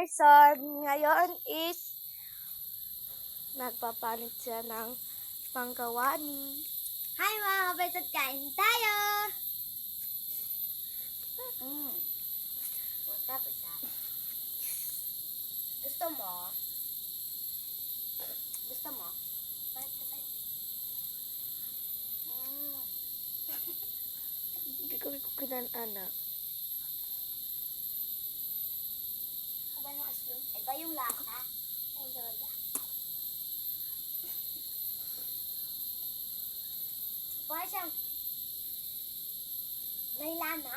person ngayon is nagpapalit siya ng panggawani. Hi mga kapatid, kain tayo! Tapos Gusto mo? Gusto mo? Palit ka sa'yo. Hindi ko kinanana. Ba yung asin? Iba yung lasa. Ay, talaga. Parang siyang may lana.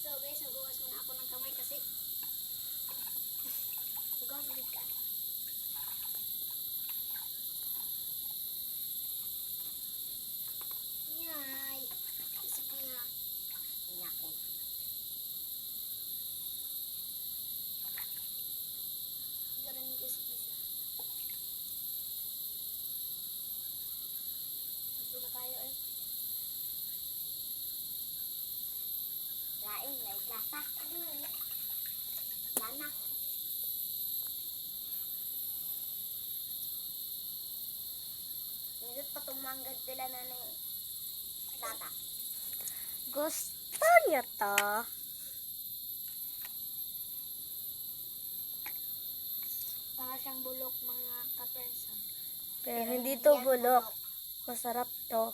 So guys, naguwas muna ako ng kamay kasi hugas ulit ka. Yay! Isip niya. Tingnan ko. Ganun yung isip-isip. Gusto na kayo eh. Lain, may lasa. Lana. Nindot pa tumanggad sila na ng tata. Gusto niya to. Para siyang bulok mga ka-person. Pero hindi to bulok. Masarap to.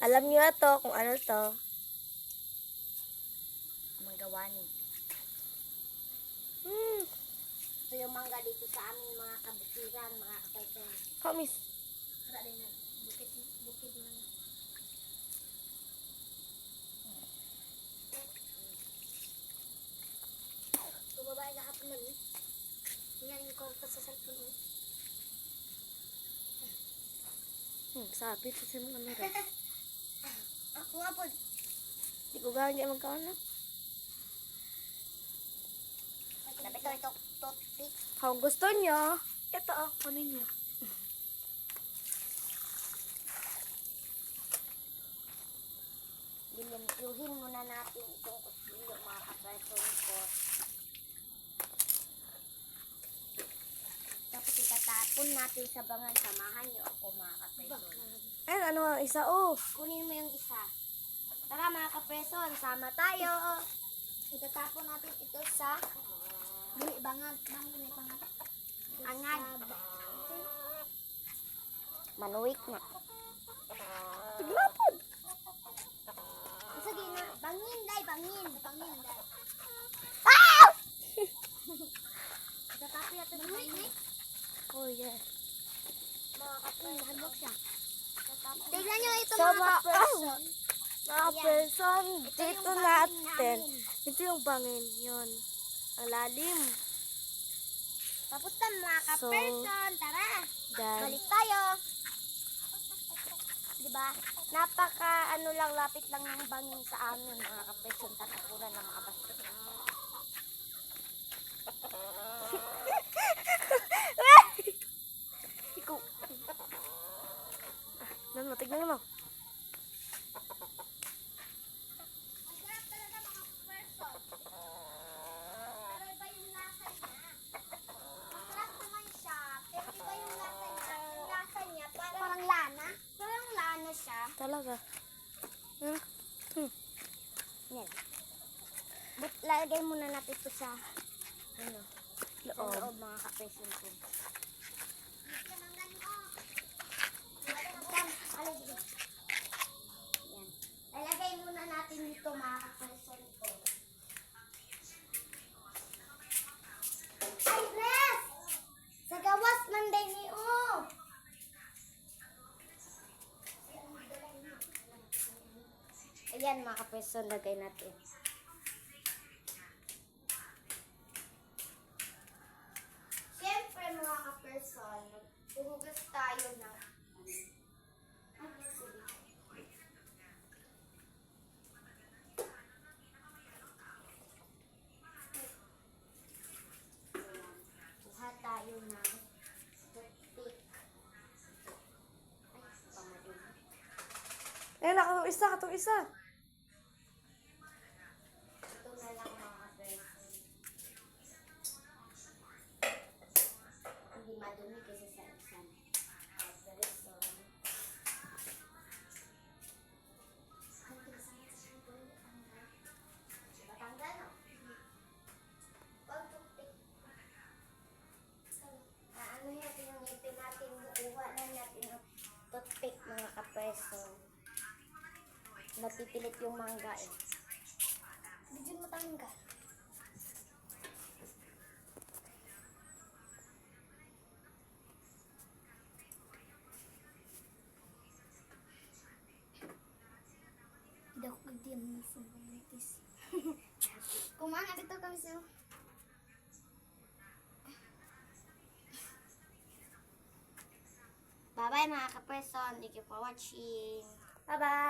Alam niyo to kung ano to. Manggawani. Ito yung mangga dito sa amin mga kabisiran, mga ka-person. Kamis. Para din na bukid man. Ito babae kahapon man eh. Ngayon ko pa sa cellphone eh. Sabi to si mga ano rin. Ako nga po. Hindi ko gano'n magkano. Sabi ko ito toothpick. Kung gusto niyo, ito kunin niyo. Lilimpiuhin muna natin itong kutsilyo mga ka-person ko. Tapos itatapon natin sa bangan. Samahan niyo ako mga ka-person. Ayun, ano ang isa? Oh, Kunin mo yung isa. Tara mga ka-person, sama tayo. Itatapon natin ito sa bangan. Angad. Manuwik na. tiglapod. Sige na, bangin day. Itatapon natin sa bangan. Oh, yeah. Mga ka-person, handok siya. Tignan nyo ito So, mga ka-person. Mga Ayan. person, Ito dito yung bangin natin. namin. Ito yung bangin yun. Ang lalim. Tapos na mga ka-person, tara. Yan. Balik tayo. Diba? Napaka lang, lapit lang ng bangin sa amin mga ka-person. Tatapunan ng mga basta. Ikaw. Tignan mo. Masarap talaga mga ka-person. Pero iba yung lasa niya. Masarap naman siya. Pero iba yung lasa niya. Yung lasa niya parang lana. Parang lana siya. Talaga. Yan. But lagay muna natin ito sa loob mga ka-person ko. Yan. Lalagay muna natin dito mga ka-person ko. Ay, Res! Sa gawas man day ni O! Ayan mga ka-person, lagay natin. Siyempre mga ka-person, huhugas tayo ng Itong isa. Ito na lang mga person. Hindi madumi kasi sa exam. Person. Batanggal, no? Pag-tupik. Ano natin yung ngipin natin, bukuha na natin yung toothpick mga kapreso. Napipilit yung mangga eh. Hindi mo tanggal. Hindi ako kagdiyan mo sa balitis. Kumain dito kami sa... Bye-bye mga kapreson. Thank you for watching. Bye-bye.